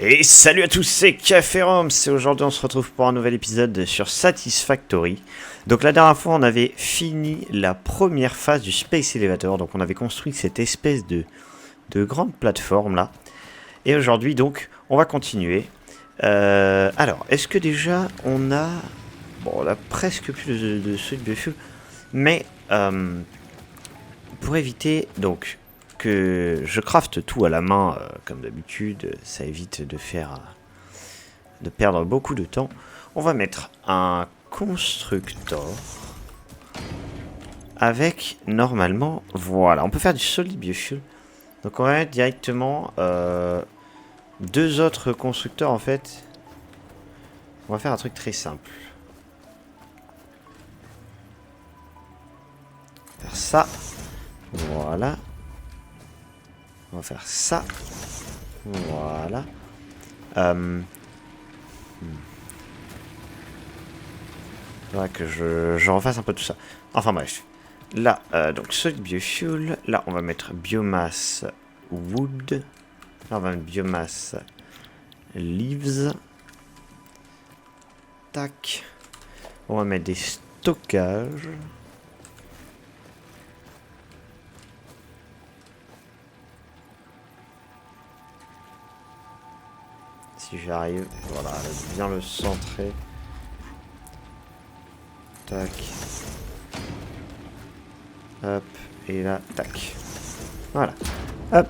Et salut à tous, c'est Caférum, et aujourd'hui on se retrouve pour un nouvel épisode sur Satisfactory. Donc la dernière fois on avait fini la première phase du Space Elevator, donc on avait construit cette espèce de grande plateforme là. Et aujourd'hui donc on va continuer. Alors, est-ce que déjà on a... Bon, on a presque plus de ceux de biofuel, mais pour éviter donc que je crafte tout à la main comme d'habitude, ça évite de perdre beaucoup de temps. On va mettre un constructeur avec normalement, voilà, on peut faire du solid biofuel. Donc on va mettre directement deux autres constructeurs en fait. On va faire un truc très simple. Faire ça, voilà. On va faire ça. Voilà. Faudra que je refasse un peu tout ça. Enfin bref. Là, donc solid biofuel. Là, on va mettre biomasse wood. Là, on va mettre biomasse leaves. Tac. On va mettre des stockages. Si j'arrive, voilà, à bien le centrer. Tac. Hop, et là, tac. Voilà. Hop.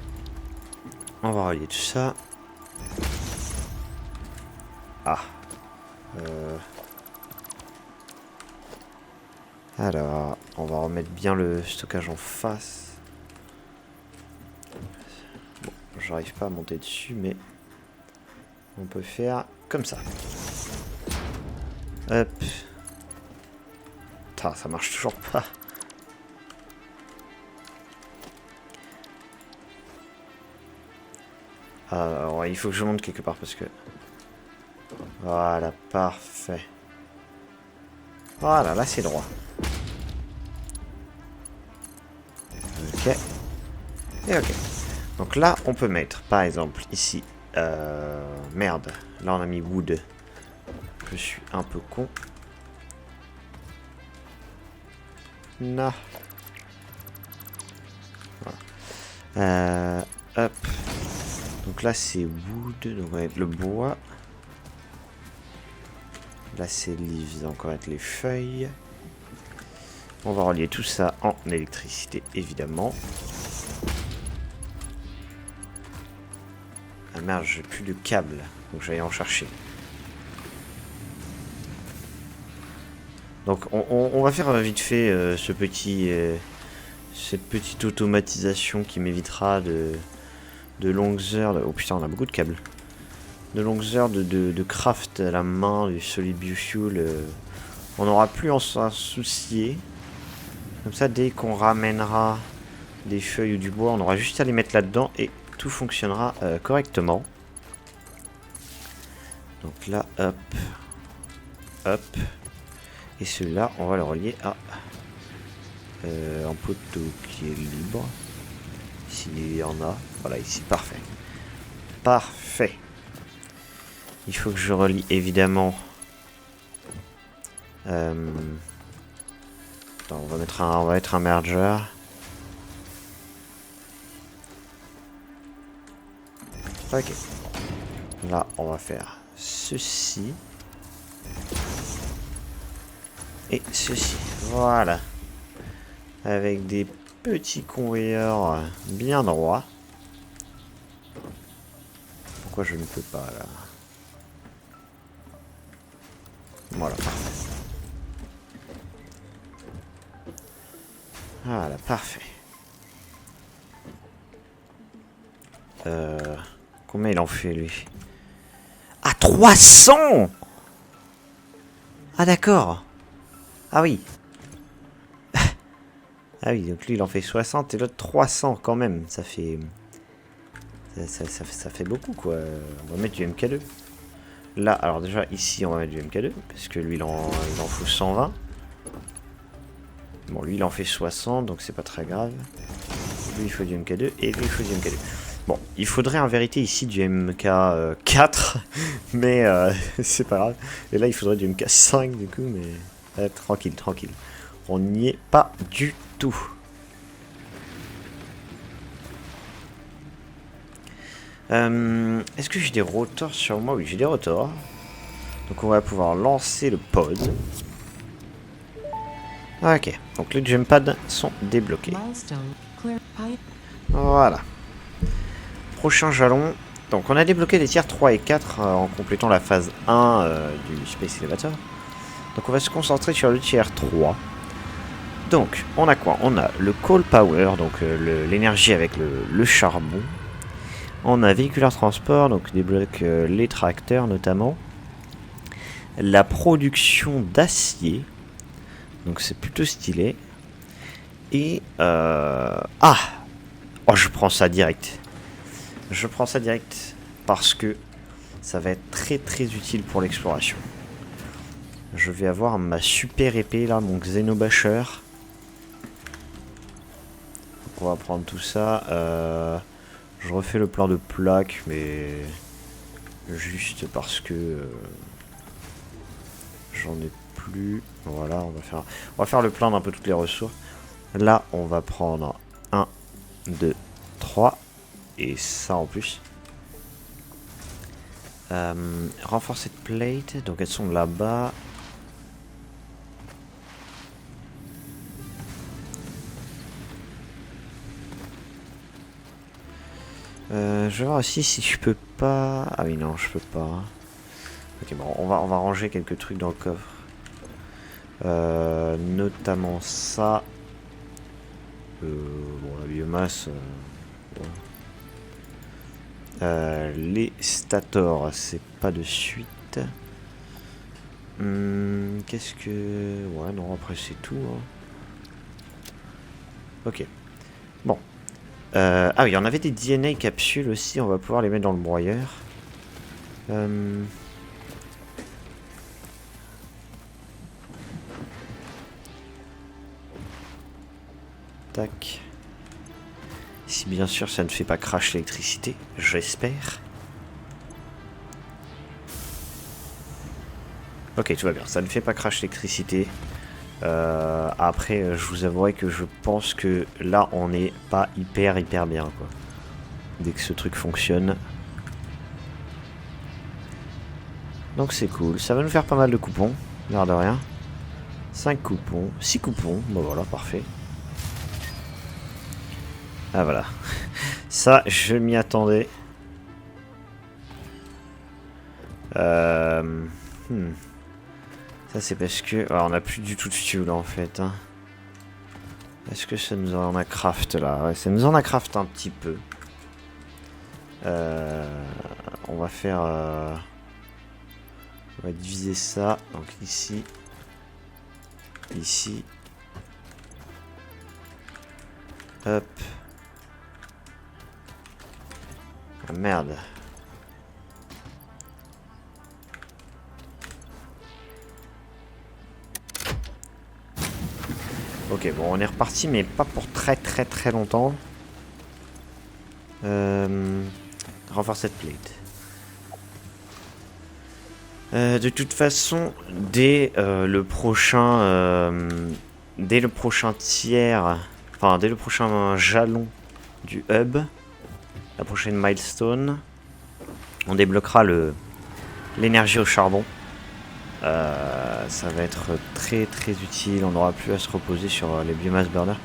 On va relier tout ça. Ah. Alors, on va remettre bien le stockage en face. Bon, j'arrive pas à monter dessus, mais... on peut faire comme ça. Hop. Putain, ça marche toujours pas. Alors, il faut que je monte quelque part parce que... voilà, parfait. Voilà, là c'est droit. Ok. Et ok. Donc là, on peut mettre, par exemple, ici... merde, là on a mis wood. Je suis un peu con. Non. Voilà. Hop. Donc là c'est wood, donc on va mettre le bois. Là c'est leaves, donc on va mettre les feuilles. On va relier tout ça en électricité évidemment. Ah merde, j'ai plus de câble, donc je vais en chercher. Donc on va faire vite fait cette petite automatisation qui m'évitera de longues heures. Oh putain, on a beaucoup de câbles. De longues heures de craft à la main, du solid biofuel. On n'aura plus à s'en soucier. Comme ça, dès qu'on ramènera des feuilles ou du bois, on aura juste à les mettre là-dedans et tout fonctionnera correctement. Donc là, hop, hop. Et celui-là, on va le relier à un poteau qui est libre. S'il y en a. Voilà, ici, parfait. Parfait. Il faut que je relie évidemment. Attends, on va mettre un merger. Ok. Là, on va faire ceci. Et ceci. Voilà. Avec des petits conveyeurs bien droits. Pourquoi je ne peux pas là? Voilà, parfait. Voilà, parfait. Combien il en fait lui? Ah, 300! Ah d'accord. Ah oui. Ah oui, donc lui il en fait 60 et l'autre 300 quand même. Ça fait... Ça fait beaucoup quoi. On va mettre du MK2. Là, alors déjà ici on va mettre du MK2. Parce que lui il en faut 120. Bon, lui il en fait 60 donc c'est pas très grave. Lui il faut du MK2 et lui il faut du MK2. Bon, il faudrait en vérité ici du MK4, mais c'est pas grave. Et là, il faudrait du MK5 du coup, mais tranquille, tranquille. On n'y est pas du tout. Est-ce que j'ai des rotors sur moi? Oui, j'ai des rotors. Donc on va pouvoir lancer le pod. Ok, donc les jump pads sont débloqués. Voilà. Prochain jalon. Donc on a débloqué les tiers 3 et 4 en complétant la phase 1 du Space Elevator. Donc on va se concentrer sur le tiers 3. Donc on a quoi? On a le coal power, donc l'énergie avec le charbon. On a véhiculaire transport, donc débloque les tracteurs notamment. La production d'acier. Donc c'est plutôt stylé. Et ah, oh, je prends ça direct. Je prends ça direct parce que ça va être très très utile pour l'exploration. Je vais avoir ma super épée là, mon Xenobasher. Donc on va prendre tout ça. Je refais le plan de plaque, mais juste parce que j'en ai plus. Voilà, on va faire le plein d'un peu toutes les ressources. Là, on va prendre 1, 2, 3. Et ça en plus. Renforcer de plate. Donc elles sont là-bas. Je vais voir aussi si je peux pas... Ah oui, non, je peux pas. Ok, bon, on va ranger quelques trucs dans le coffre. Notamment ça. Bon, la biomasse... les stators, c'est pas de suite. Qu'est-ce que... Ouais, non, après c'est tout. Hein. Ok. Bon. Ah oui, on avait des DNA capsules aussi, on va pouvoir les mettre dans le broyeur. Tac. Si bien sûr ça ne fait pas crash l'électricité, j'espère. Ok, tout va bien, ça ne fait pas crash l'électricité. Après, je vous avouerai que je pense que là, on n'est pas hyper bien, quoi. Dès que ce truc fonctionne. Donc c'est cool, ça va nous faire pas mal de coupons, l'air de rien. 5 coupons, 6 coupons, bon voilà, parfait. Ah voilà. Ça, je m'y attendais. Ça, c'est parce que... Alors, on n'a plus du tout de fuel, en fait. Hein. Est-ce que ça nous en a craft, là? Ouais, ça nous en a craft un petit peu. On va faire... On va diviser ça. Donc, ici. Ici. Hop. Ah, merde. Ok, bon, on est reparti, mais pas pour très longtemps. Renforcer de plate. De toute façon, dès le prochain tiers, enfin dès le prochain jalon du hub, la prochaine milestone, on débloquera l'énergie au charbon. Ça va être très utile, on n'aura plus à se reposer sur les biomass burners.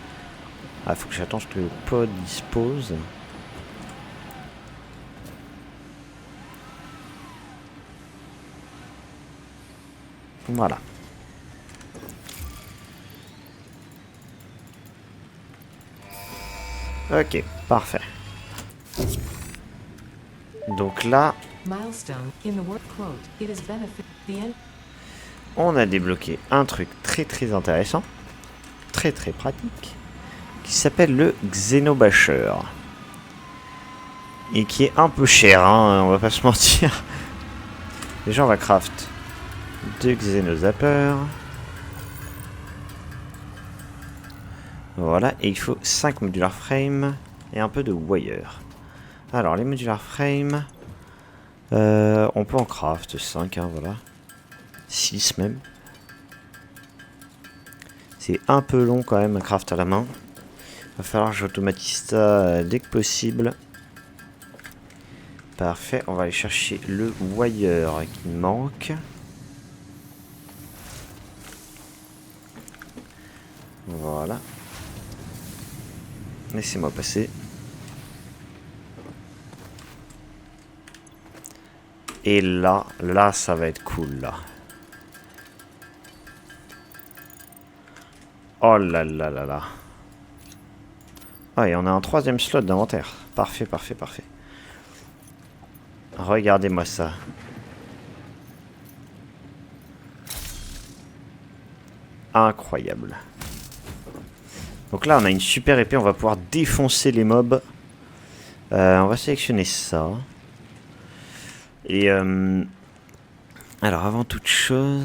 Ah, faut que j'attende que le pod dispose. Voilà. Ok, parfait. Donc là, on a débloqué un truc très intéressant, très pratique, qui s'appelle le Xenobasher. Et qui est un peu cher, hein, on va pas se mentir. Déjà, on va craft 2 Xenozappers. Voilà, et il faut 5 modular frame et un peu de wire. Alors, les modular frame. On peut en craft 5, hein, voilà. 6 même. C'est un peu long quand même à craft à la main. Va falloir que j'automatise ça dès que possible. Parfait, on va aller chercher le wire qui manque. Voilà. Laissez-moi passer. Et là, ça va être cool, là. Oh là là là là. Ah, et on a un 3e slot d'inventaire. Parfait, parfait, parfait. Regardez-moi ça. Incroyable. Donc là, on a une super épée. On va pouvoir défoncer les mobs. On va sélectionner ça. Et alors, avant toute chose...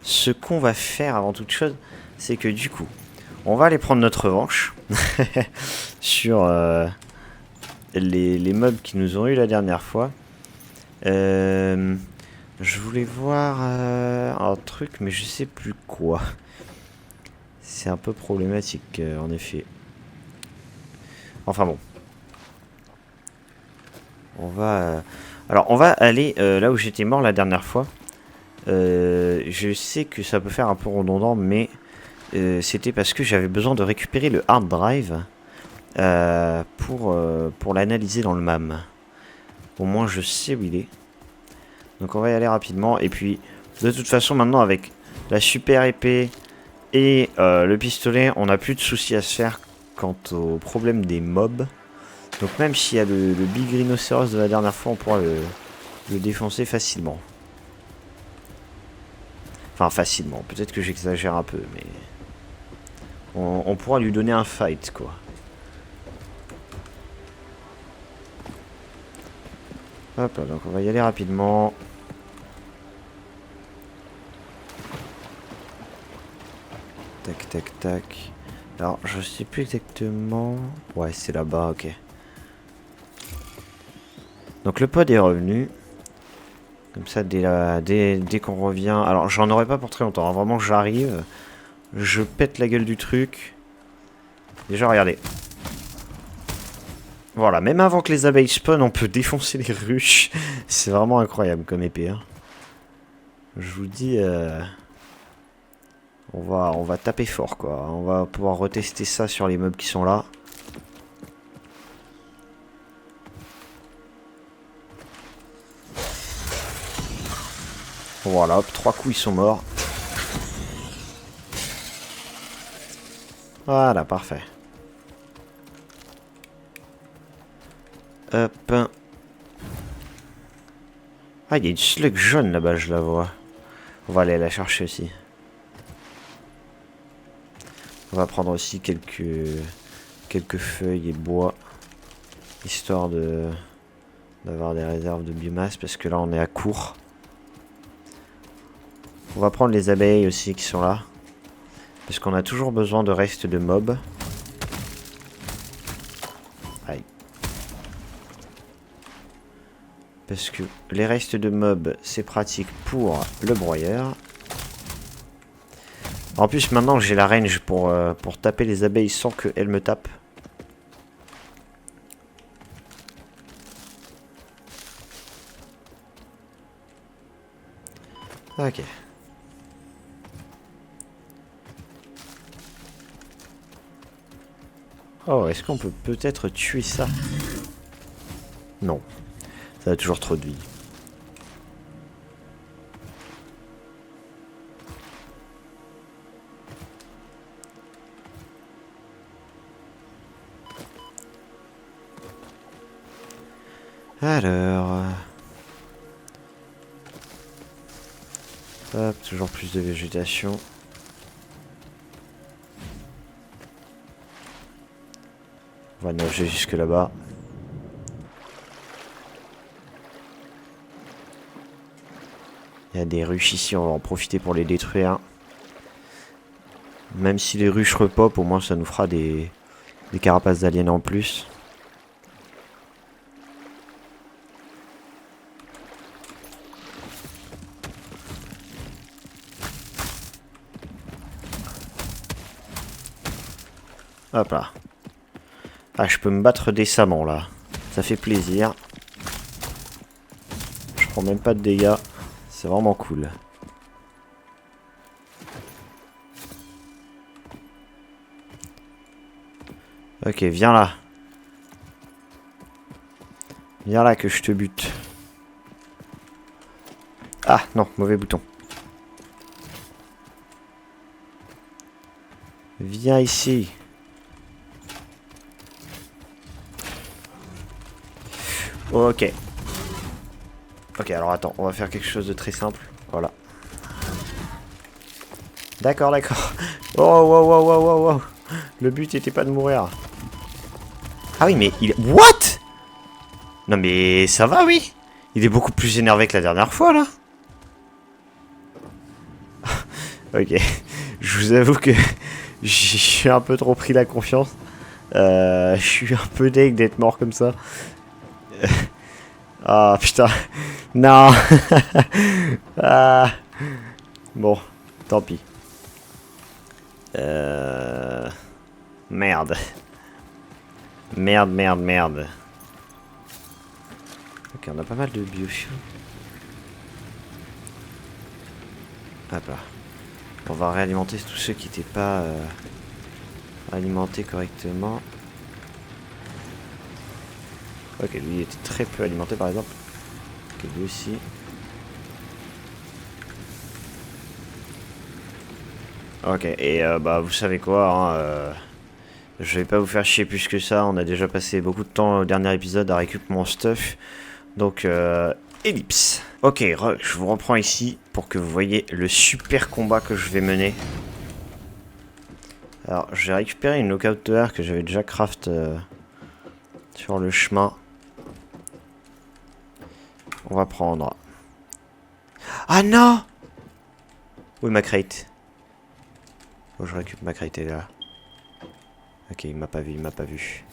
Ce qu'on va faire avant toute chose, c'est que du coup, on va aller prendre notre revanche sur les mobs qui nous ont eu la dernière fois. Je voulais voir un truc, mais je sais plus quoi. C'est un peu problématique, en effet. Enfin bon. On va... Alors, on va aller là où j'étais mort la dernière fois. Je sais que ça peut faire un peu redondant, mais c'était parce que j'avais besoin de récupérer le hard drive pour l'analyser dans le MAM. Au moins je sais où il est. Donc on va y aller rapidement. Et puis de toute façon maintenant avec la super épée et le pistolet, on n'a plus de soucis à se faire quant au problème des mobs. Donc même s'il y a le big rhinocéros de la dernière fois, on pourra le défoncer facilement. Enfin, facilement. Peut-être que j'exagère un peu, mais... On pourra lui donner un fight, quoi. Hop là, donc on va y aller rapidement. Tac, tac, tac. Alors, je sais plus exactement... Ouais, c'est là-bas, ok. Donc le pod est revenu. Comme ça, dès qu'on revient... Alors, j'en aurai pas pour très longtemps. Hein. Vraiment, j'arrive. Je pète la gueule du truc. Déjà, regardez. Voilà, même avant que les abeilles spawn, on peut défoncer les ruches. C'est vraiment incroyable comme épée. Hein. Je vous dis... on va taper fort, quoi. On va pouvoir retester ça sur les mobs qui sont là. Voilà, hop, 3 coups, ils sont morts. Voilà, parfait. Hop. Ah, il y a une slug jaune là-bas, je la vois. On va aller la chercher aussi. On va prendre aussi quelques feuilles et bois. Histoire d'avoir des réserves de biomasse, parce que là, on est à court. On va prendre les abeilles aussi qui sont là. Parce qu'on a toujours besoin de restes de mobs. Aïe. Parce que les restes de mobs, c'est pratique pour le broyeur. En plus, maintenant, j'ai la range pour taper les abeilles sans qu'elles me tapent. Ok. Oh, est-ce qu'on peut peut-être tuer ça? Non. Ça a toujours trop de vie. Alors... Hop, toujours plus de végétation. On va nager jusque là-bas. Il y a des ruches ici, on va en profiter pour les détruire. Même si les ruches repopent, au moins ça nous fera des carapaces d'aliens en plus. Hop là. Ah, je peux me battre décemment là. Ça fait plaisir. Je prends même pas de dégâts. C'est vraiment cool. Ok, viens là. Viens là que je te bute. Ah non, mauvais bouton. Viens ici. Ok. Ok, alors attends, on va faire quelque chose de très simple. Voilà. D'accord, d'accord. Oh, wow, wow, wow, wow, wow. Le but était pas de mourir. Ah oui, mais il... What? Non mais ça va, oui. Il est beaucoup plus énervé que la dernière fois, là. Ok. Je vous avoue que j'ai un peu trop pris la confiance. Je suis un peu deg d'être mort comme ça. Ah, putain. Non. Ah. Bon, tant pis. Merde. Merde, merde, merde. Ok, on a pas mal de biofuel. Hop là. On va réalimenter tous ceux qui n'étaient pas alimentés correctement. Ok, lui il était très peu alimenté par exemple. Ok, lui aussi. Ok, et bah vous savez quoi, hein, je vais pas vous faire chier plus que ça. On a déjà passé beaucoup de temps au dernier épisode à récupérer mon stuff. Donc, ellipse. Ok, je vous reprends ici pour que vous voyez le super combat que je vais mener. Alors, j'ai récupéré une lookout de air que j'avais déjà craft sur le chemin. On va prendre... Ah non! Où est ma crate? Oh, je récupère ma crate, elle est là. Ok, il m'a pas vu, il m'a pas vu.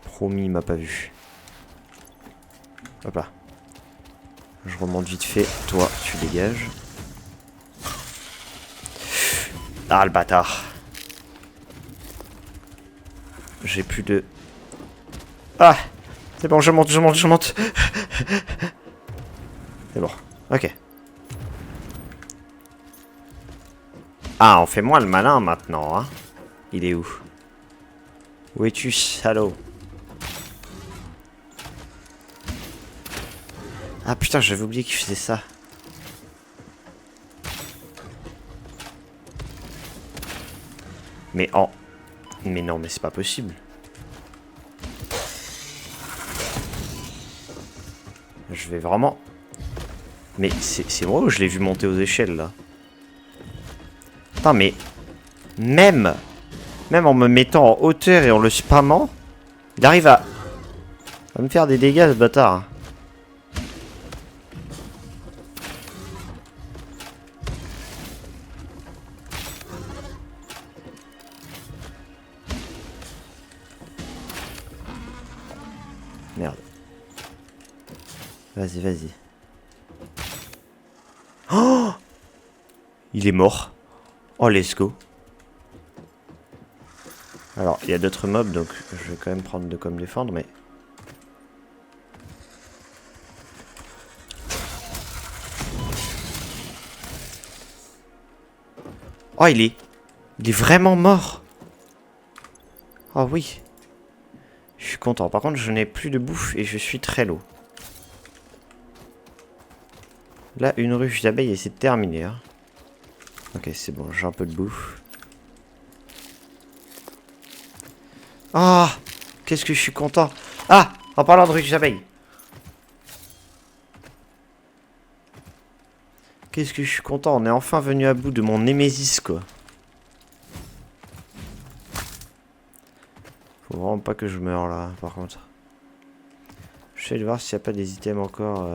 Promis, il m'a pas vu. Hop là. Je remonte vite fait. Toi, tu dégages. Ah, le bâtard. J'ai plus de... Ah! C'est bon, je monte, je monte, je monte. C'est bon. Ok. Ah, on fait moins le malin maintenant, hein. Il est où? Où es-tu, salaud? Ah putain, j'avais oublié qu'il faisait ça. Mais en... Mais non, mais c'est pas possible. Je vais vraiment... Mais c'est moi ou je l'ai vu monter aux échelles, là? Putain, mais... Même en me mettant en hauteur et en le spammant, il arrive à me faire des dégâts, ce bâtard. Merde. Vas-y, vas-y. Oh! Il est mort. Oh, let's go. Alors, il y a d'autres mobs, donc je vais quand même prendre de quoi me défendre, mais... Oh, il est vraiment mort. Oh oui. Je suis content. Par contre, je n'ai plus de bouffe et je suis très low. Là, une ruche d'abeilles et c'est terminé. Hein. Ok, c'est bon, j'ai un peu de bouffe. Ah! Qu'est-ce que je suis content. Ah! En parlant de ruche d'abeilles. Qu'est-ce que je suis content. On est enfin venu à bout de mon némésis, quoi. Faut vraiment pas que je meure, là, par contre. J'essaie de voir s'il n'y a pas des items encore...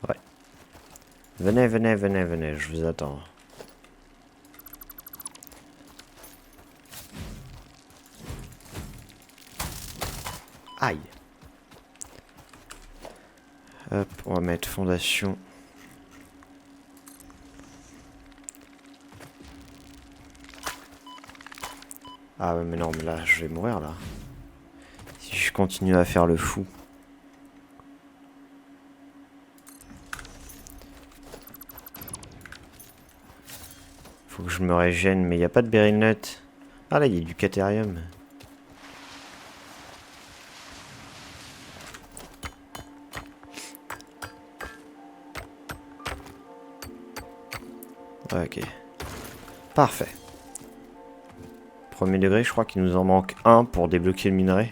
Ouais. Venez, venez, venez, venez, je vous attends. Aïe. Hop, on va mettre fondation. Ah ouais, mais non, mais là, je vais mourir, là. Si je continue à faire le fou. Faut que je me régène, mais il n'y a pas de berry nut. Ah là, il y a du caterium. Ok. Parfait. Premier degré, je crois qu'il nous en manque un pour débloquer le minerai.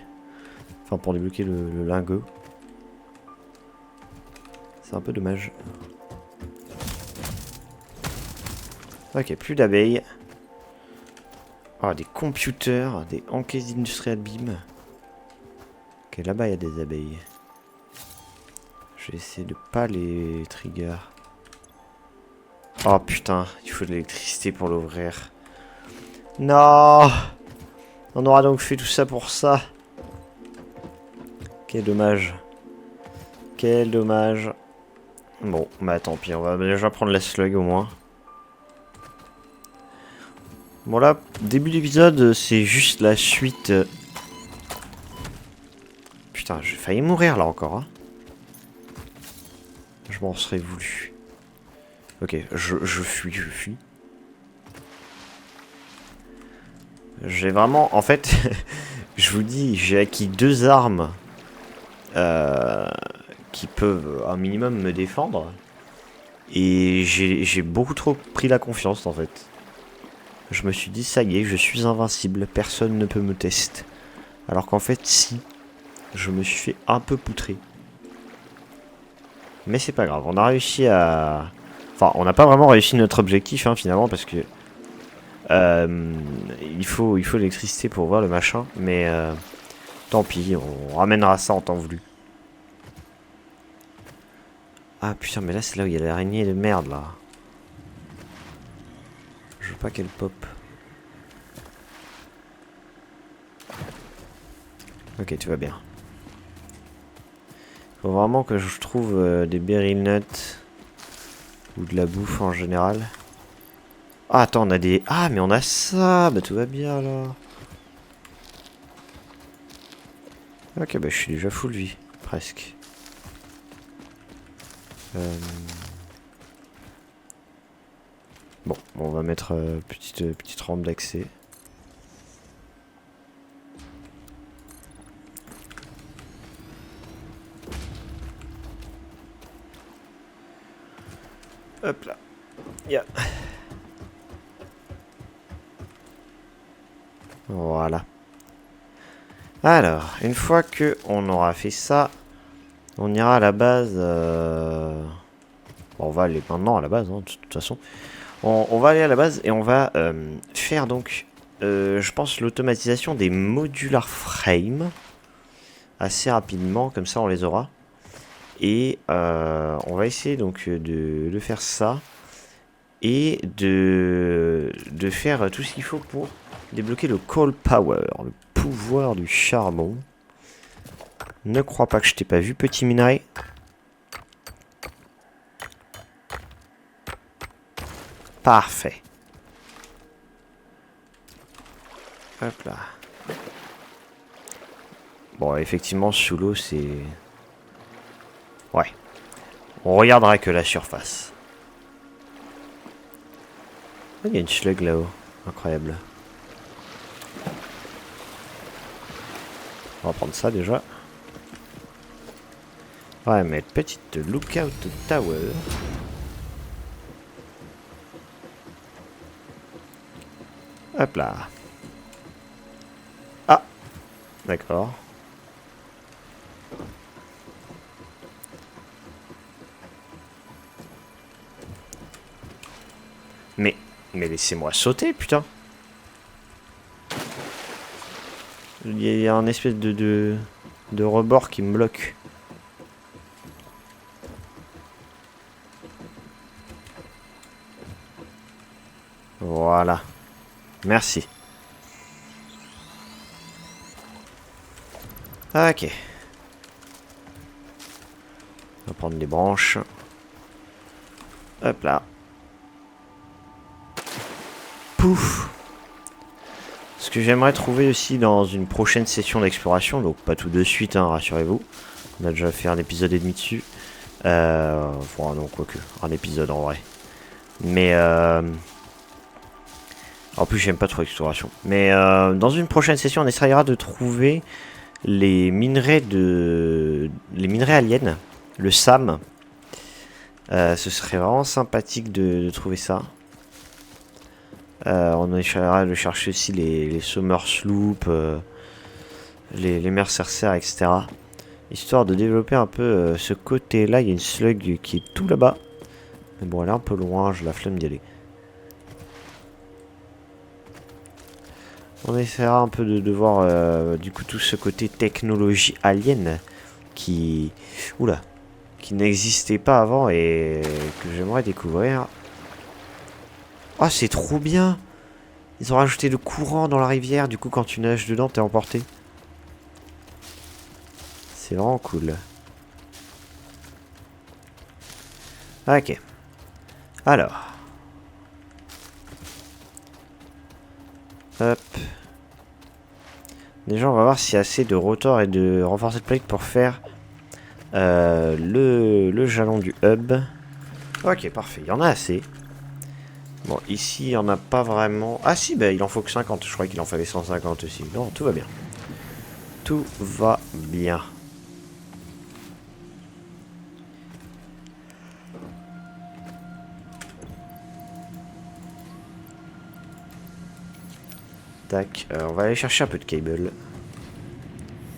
Enfin, pour débloquer le lingot. C'est un peu dommage. Ok, plus d'abeilles. Ah, des computers, des encaisses d'industrial beam. Ok, là-bas, il y a des abeilles. Je vais essayer de pas les trigger. Oh putain, il faut de l'électricité pour l'ouvrir. Non! On aura donc fait tout ça pour ça. Quel dommage. Quel dommage. Bon, bah tant pis, on va déjà prendre la slug au moins. Bon là, début d'épisode, c'est juste la suite. Putain, j'ai failli mourir là encore. Hein. Je m'en serais voulu. Ok, je fuis. J'ai vraiment, en fait, je vous dis, j'ai acquis 2 armes qui peuvent un minimum me défendre. Et j'ai beaucoup trop pris la confiance en fait. Je me suis dit, ça y est, je suis invincible, personne ne peut me tester. Alors qu'en fait, si, je me suis fait un peu poutrer. Mais c'est pas grave, on a réussi à... Enfin, on n'a pas vraiment réussi notre objectif, hein, finalement, parce que... il faut l'électricité pour voir le machin, mais... tant pis, on ramènera ça en temps voulu. Ah putain, mais là, c'est là où il y a l'araignée de merde, là. Je veux pas qu'elle pop. Ok, tout va bien. Faut vraiment que je trouve des berry nuts. Ou de la bouffe en général. Ah, attends, on a des... Ah, mais on a ça. Bah, tout va bien, là. Ok, bah, je suis déjà full vie. Presque. Bon, on va mettre petite rampe d'accès. Hop là. Yeah. Voilà. Alors, une fois que on aura fait ça, on ira à la base. Bon, on va aller maintenant à la base, hein, de toute façon. On va aller à la base et on va faire donc, je pense, l'automatisation des modular frames assez rapidement, comme ça on les aura. Et on va essayer donc de faire ça et de faire tout ce qu'il faut pour débloquer le coal power, le pouvoir du charbon. Ne crois pas que je t'ai pas vu, petit minerai. Parfait. Hop là. Bon, effectivement, sous l'eau, c'est... Ouais. On regardera que la surface. Il y a une slug là-haut. Incroyable. On va prendre ça déjà. Ouais, mais petite lookout tower. Hop là. Ah. D'accord. Mais laissez-moi sauter, putain. Il y a un espèce de rebord qui me bloque. Voilà. Merci. Ok. On va prendre des branches. Hop là. Pouf. Ce que j'aimerais trouver aussi dans une prochaine session d'exploration, donc pas tout de suite, hein, rassurez-vous. On a déjà fait un épisode et demi dessus. Enfin, non, quoique, un épisode en vrai. Mais en plus, j'aime pas trop l'exploration. Mais dans une prochaine session, on essaiera de trouver les minerais aliens, le SAM. Ce serait vraiment sympathique de trouver ça. On essaiera de chercher aussi les Summer Sloop, les Mercercer, etc. Histoire de développer un peu ce côté-là. Il y a une slug qui est tout là-bas. Mais bon, elle est un peu loin, j'ai la flemme d'y aller. On essaiera un peu de voir du coup tout ce côté technologie alien qui... Oula, qui n'existait pas avant et que j'aimerais découvrir. Oh, c'est trop bien! Ils ont rajouté le courant dans la rivière, du coup quand tu nages dedans, t'es emporté. C'est vraiment cool. Ok. Alors. Hop. Déjà, on va voir s'il y a assez de rotor et de renforcé de plate pour faire le jalon du hub. Ok, parfait. Il y en a assez. Bon, ici, il n'y en a pas vraiment. Ah si, bah, il en faut que 50. Je croyais qu'il en fallait 150 aussi. Non, tout va bien. Tout va bien. Tac. On va aller chercher un peu de cable.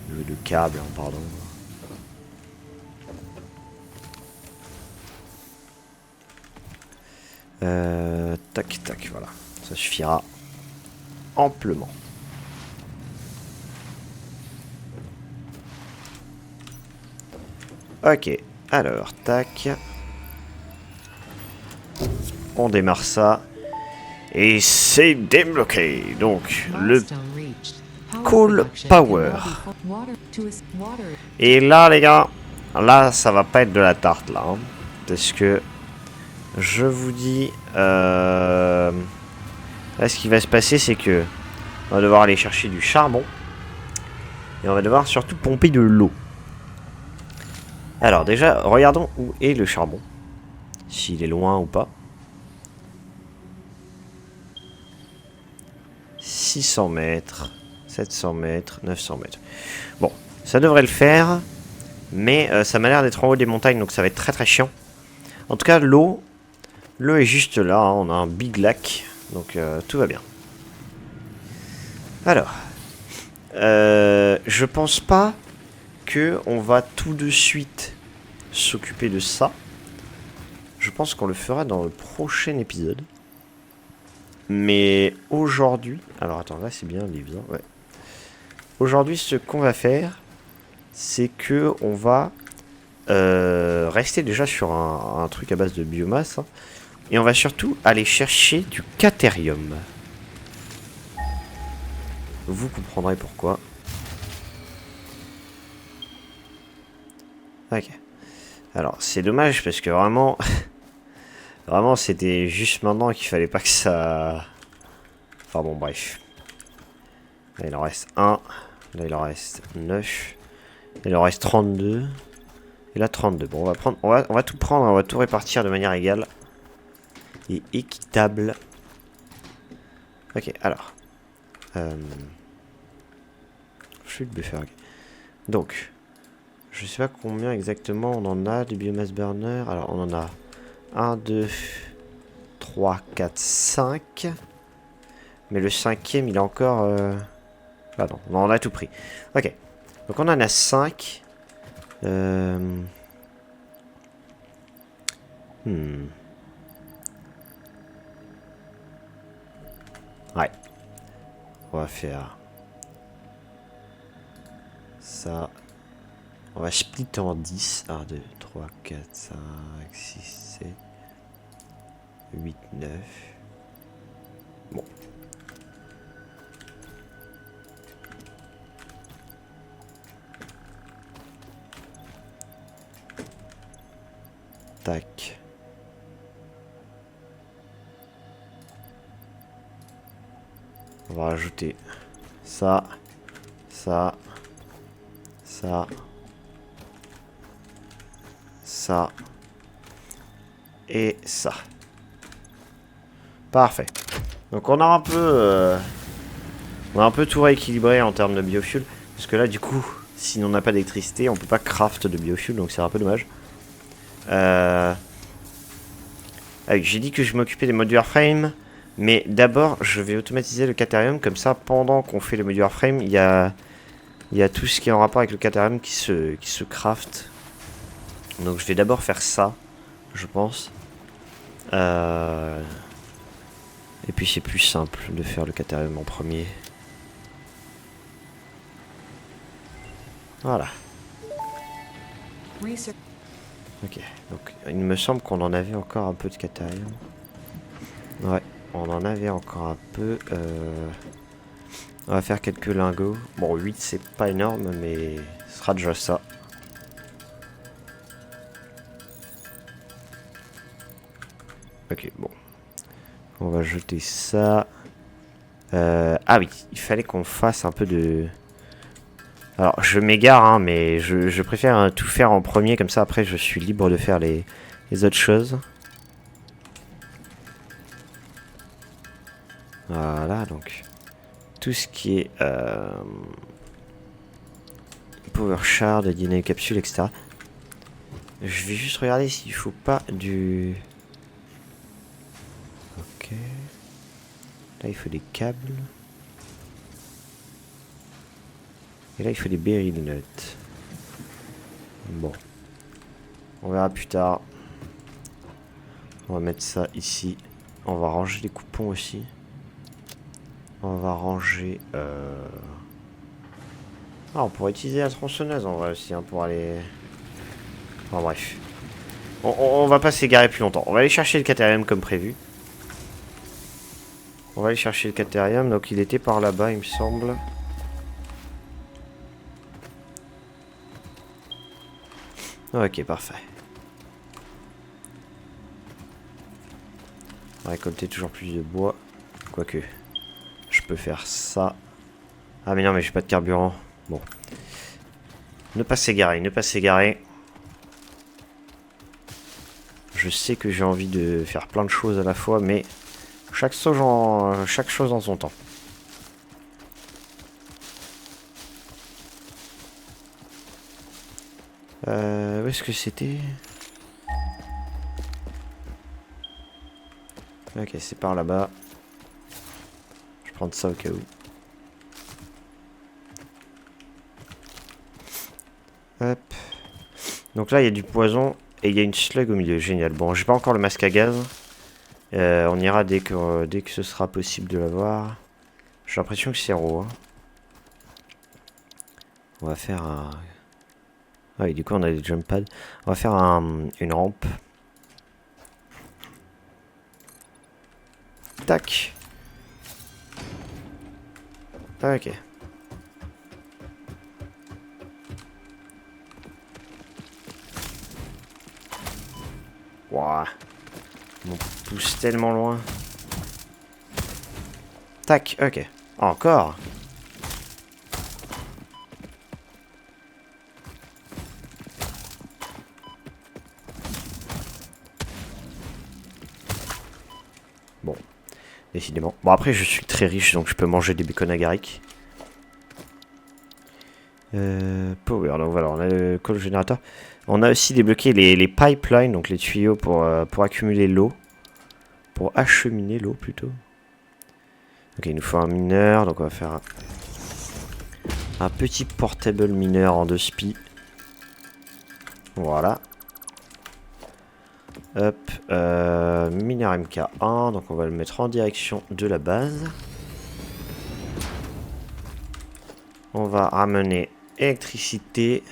De câble, hein, pardon. Tac, tac, voilà. Ça suffira amplement. Ok, alors, tac. On démarre ça. Et c'est débloqué. Donc, le Coal Power. Et là, les gars, là, ça va pas être de la tarte, là. Hein, parce que, je vous dis... là, ce qui va se passer, c'est que on va devoir aller chercher du charbon. Et on va devoir surtout pomper de l'eau. Alors, déjà, regardons où est le charbon. S'il est loin ou pas. 600 mètres, 700 mètres, 900 mètres. Bon, ça devrait le faire. Mais ça m'a l'air d'être en haut des montagnes, donc ça va être très très chiant. En tout cas, l'eau est juste là. Hein, on a un big lac, donc tout va bien. Alors, je pense pas que on va tout de suite s'occuper de ça. Je pense qu'on le fera dans le prochain épisode. Mais aujourd'hui... Alors attends, là c'est bien les bien. Ouais. Aujourd'hui, ce qu'on va faire, c'est que on va rester déjà sur un truc à base de biomasse. Hein, et on va surtout aller chercher du caterium. Vous comprendrez pourquoi. Ok. Alors, c'est dommage parce que vraiment... vraiment, c'était juste maintenant qu'il fallait pas que ça... Enfin bon, bref. Là, il en reste 1. Là, il en reste 9. Il en reste 32. Et là, 32. Bon, on va tout prendre. On va tout répartir de manière égale. Et équitable. Ok, alors. Je suis le buffer. Okay. Donc, je sais pas combien exactement on en a de biomass burner. Alors, on en a 1, 2, 3, 4, 5. Mais le cinquième, il est encore... Ah non, on a tout pris. Ok. Donc, on en a 5. Ouais. On va faire... ça. On va split en 10. 1, 2, 3, 4, 5, 6, 7, 8, 9. Bon. Tac. On va rajouter Ça. Ça. Ça. Ça. Et ça. Parfait. Donc on a un peu... on a un peu tout rééquilibré en termes de biofuel. Parce que là, du coup, si on n'a pas d'électricité, on peut pas craft de biofuel. Donc c'est un peu dommage. J'ai dit que je m'occupais des modules Warframe. Mais d'abord, je vais automatiser le Caterium. Comme ça, pendant qu'on fait les modules Warframe, il y a tout ce qui est en rapport avec le Caterium qui se craft. Donc je vais d'abord faire ça, je pense. Et puis c'est plus simple de faire le Caterium en premier. Voilà. Ok, donc il me semble qu'on en avait encore un peu de Caterium. Ouais, on en avait encore un peu. On va faire quelques lingots. Bon, 8 c'est pas énorme, mais ce sera déjà ça. Ok, bon. On va jeter ça. Ah oui, il fallait qu'on fasse un peu de... Alors, je m'égare, hein, mais je préfère tout faire en premier, comme ça après je suis libre de faire les autres choses. Voilà, donc tout ce qui est Power Shard, Dynamic Capsule, etc. Je vais juste regarder s'il faut pas du... Ok. Là, il faut des câbles. Et là, il faut des beryl nuts. Bon. On verra plus tard. On va mettre ça ici. On va ranger les coupons aussi. On va ranger... Ah, on pourrait utiliser la tronçonneuse en vrai aussi, hein, pour aller... Enfin bref. On va pas s'égarer plus longtemps. On va aller chercher le Caterium comme prévu. On va aller chercher le Caterium. Donc il était par là-bas, il me semble. Ok, parfait. On va récolter toujours plus de bois. Quoique, je peux faire ça. Ah mais non, mais j'ai pas de carburant. Bon. Ne pas s'égarer, ne pas s'égarer. Je sais que j'ai envie de faire plein de choses à la fois, mais chaque chose en son temps. Où est-ce que c'était? Ok, c'est par là-bas. Je vais prendre ça au cas où. Hop. Donc là, il y a du poison et il y a une slug au milieu. Génial. Bon, j'ai pas encore le masque à gaz. On ira dès que ce sera possible de l'avoir. J'ai l'impression que c'est raw. Hein. On va faire un... Ah oui, du coup, on a des jump pads. On va faire une rampe. Tac. Ok. Wouah. On pousse tellement loin. Tac, ok. Encore. Bon. Décidément. Bon, après, je suis très riche, donc je peux manger des bacon agaric. Power, donc voilà, on a le call générateur. On a aussi débloqué les pipelines, donc les tuyaux pour accumuler l'eau. Pour acheminer l'eau plutôt. Ok, il nous faut un mineur, donc on va faire un petit portable mineur en 2 spi. Voilà. Hop, mineur MK1, donc on va le mettre en direction de la base. On va ramener électricité.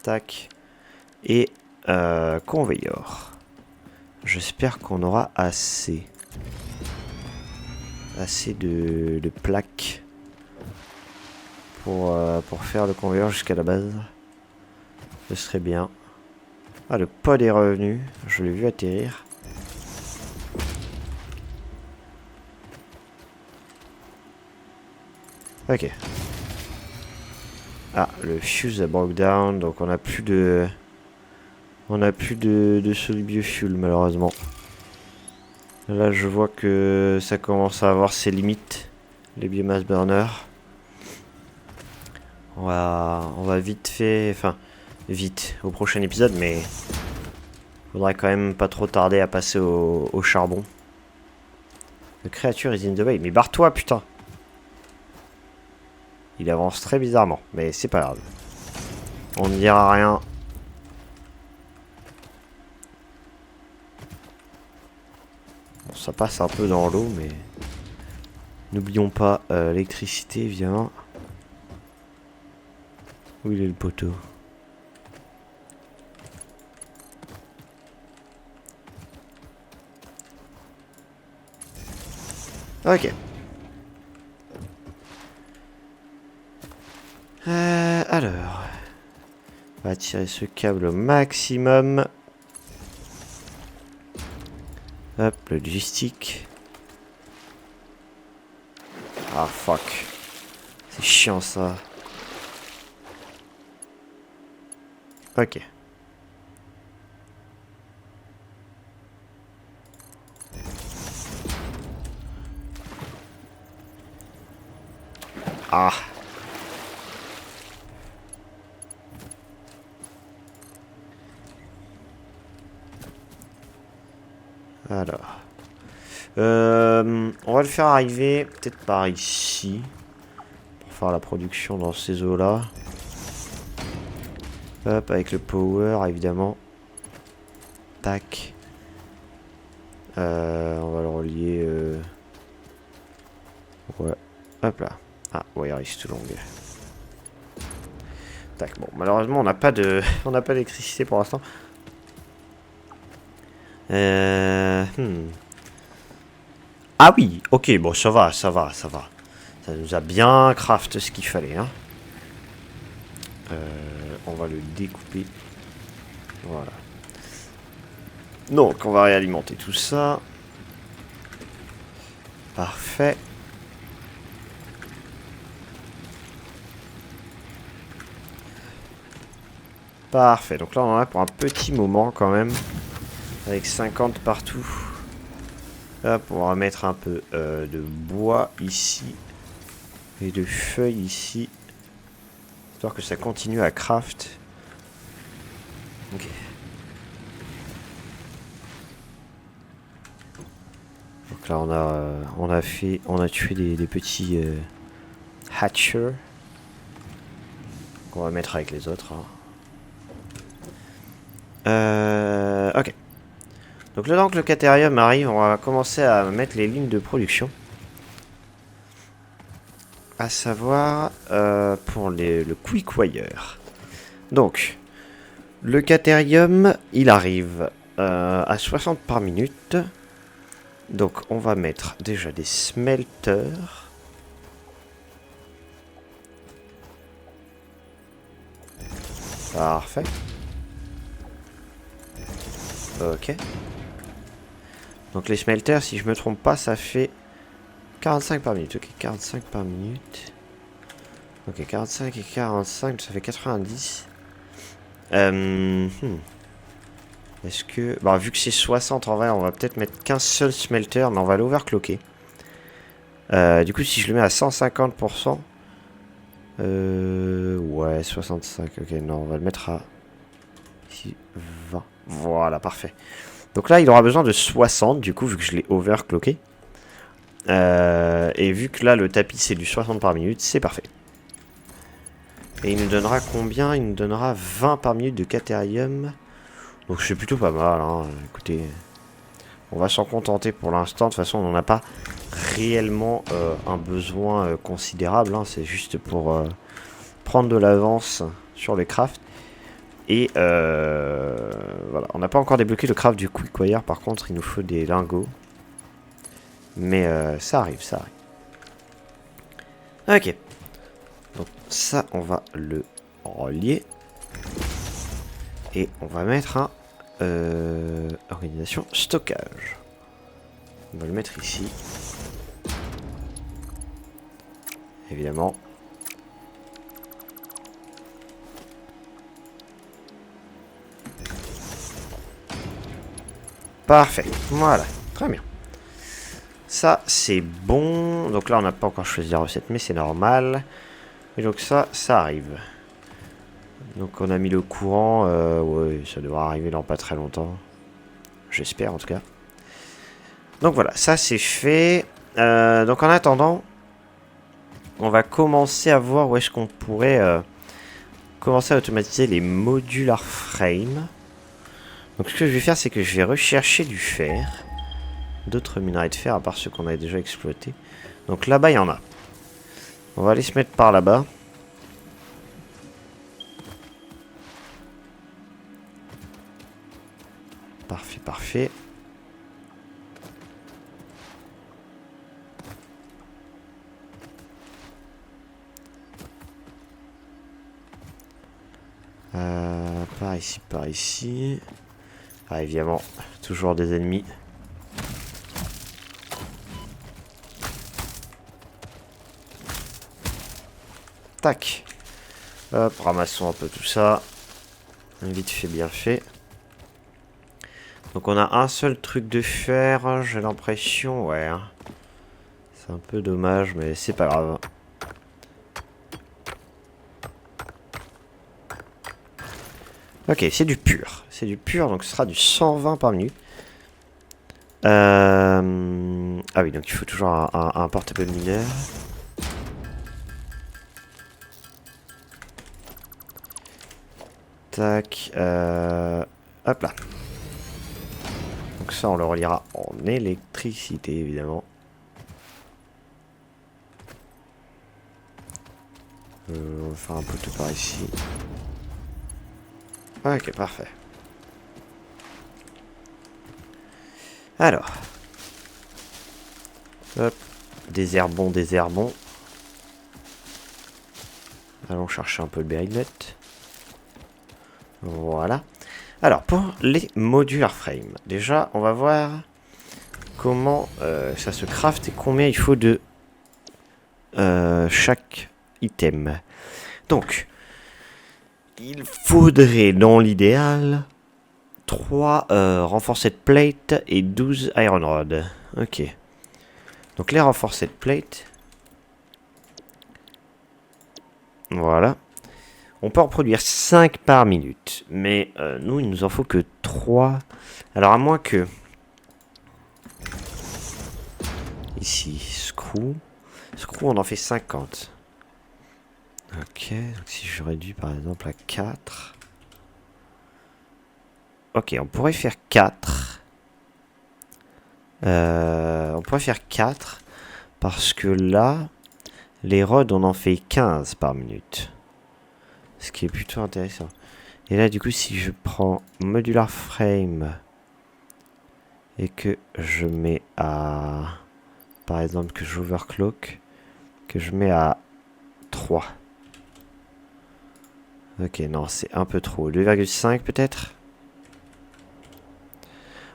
Tac. Et conveyor. J'espère qu'on aura assez. Assez de plaques pour faire le conveyor jusqu'à la base. Ce serait bien. Ah, le pod est revenu. Je l'ai vu atterrir. Ok. Ah, le fuse a broke down, donc on a plus de... On a plus de solid biofuel malheureusement. Là je vois que ça commence à avoir ses limites, les biomass burners. On va vite fait, enfin vite au prochain épisode, mais faudrait quand même pas trop tarder à passer au charbon. The creature is in the way, mais barre-toi putain. Il avance très bizarrement, mais c'est pas grave. On ne dira rien. Bon, ça passe un peu dans l'eau, mais n'oublions pas l'électricité, évidemment. Où il est le poteau? Ok. Alors. On va tirer ce câble au maximum. Hop, le joystick. Ah fuck. C'est chiant ça. Ok. Ah. Alors. On va le faire arriver peut-être par ici. Pour faire la production dans ces eaux-là. Hop, avec le power évidemment. Tac. On va le relier. Ouais. Hop là. Ah, wire is too long. Tac, bon, malheureusement on n'a pas de. On n'a pas d'électricité pour l'instant. Ah oui, ok, bon, ça va, ça va, ça va. Ça nous a bien craft ce qu'il fallait, hein. On va le découper. Voilà. Donc, on va réalimenter tout ça. Parfait. Parfait, donc là on en a pour un petit moment quand même. Avec 50 partout. Hop, on va mettre un peu de bois ici. Et de feuilles ici. Histoire que ça continue à craft. Ok. Donc là on a tué des petits hatchers. Qu'on va mettre avec les autres. Hein. Ok. Donc là, donc le Caterium arrive, on va commencer à mettre les lignes de production. À savoir pour le Quick Wire. Donc, le Caterium, il arrive à 60 par minute. Donc, on va mettre déjà des smelters. Parfait. Ok. Donc les smelters, si je me trompe pas, ça fait 45 par minute. Ok, 45 par minute. Ok, 45 et 45, ça fait 90. Est-ce que... Bah, vu que c'est 60 en vrai, on va peut-être mettre qu'un seul smelter, mais on va l'overclocker. Du coup, si je le mets à 150%... ouais, 65. Ok, non, on va le mettre à... Ici, 20. Voilà, parfait. Donc là, il aura besoin de 60, du coup, vu que je l'ai overclocké. Et vu que là, le tapis, c'est du 60 par minute, c'est parfait. Et il nous donnera combien? Il nous donnera 20 par minute de Caterium. Donc c'est plutôt pas mal, hein. Écoutez, on va s'en contenter pour l'instant. De toute façon, on n'en a pas réellement un besoin considérable. Hein. C'est juste pour prendre de l'avance sur les crafts. Et voilà, on n'a pas encore débloqué le craft du Quick Wire. Par contre, il nous faut des lingots. Mais ça arrive, ça arrive. Ok. Donc ça, on va le relier. Et on va mettre un organisation stockage. On va le mettre ici. évidemment. Parfait, voilà, très bien. Ça, c'est bon. Donc là, on n'a pas encore choisi la recette, mais c'est normal. Et donc ça arrive. Donc on a mis le courant. Ouais, ça devrait arriver dans pas très longtemps. J'espère, en tout cas. Donc voilà, ça, c'est fait. Donc en attendant, on va commencer à voir où est-ce qu'on pourrait commencer à automatiser les modular frames. Donc ce que je vais faire, c'est que je vais rechercher du fer. D'autres minerais de fer, à part ceux qu'on a déjà exploités. Donc là-bas, il y en a. On va aller se mettre par là-bas. Parfait, parfait. Par ici, par ici. Ah, évidemment, toujours des ennemis. Tac. Hop, ramassons un peu tout ça. Vite fait, bien fait. Donc on a un seul truc de fer, j'ai l'impression, ouais. C'est un peu dommage, mais c'est pas grave. Ok, c'est du pur. C'est du pur, donc ce sera du 120 par minute. Ah oui, donc il faut toujours un portable mineur. Tac. Hop là. Donc ça, on le reliera en électricité, évidemment. On va faire un poteau par ici. Ok, parfait. Alors. Hop. Des herbons, des herbons. Allons chercher un peu le berry-nut. Voilà. Alors, pour les modular frames. Déjà, on va voir comment ça se craft et combien il faut de chaque item. Donc, il faudrait, dans l'idéal, 3 renforced plates et 12 iron rods. Ok. Donc les renforced plates. Voilà. On peut en produire 5 par minute. Mais nous, il nous en faut que 3. Alors à moins que... Ici, screw. Screw, on en fait 50. Ok, donc si je réduis par exemple à 4. Ok, on pourrait faire 4. On pourrait faire 4. Parce que là, les rods, on en fait 15 par minute. Ce qui est plutôt intéressant. Et là, du coup, si je prends modular frame et que je mets à... Par exemple, que j'overclock, que je mets à 3. Ok, non, c'est un peu trop. 2,5 peut-être.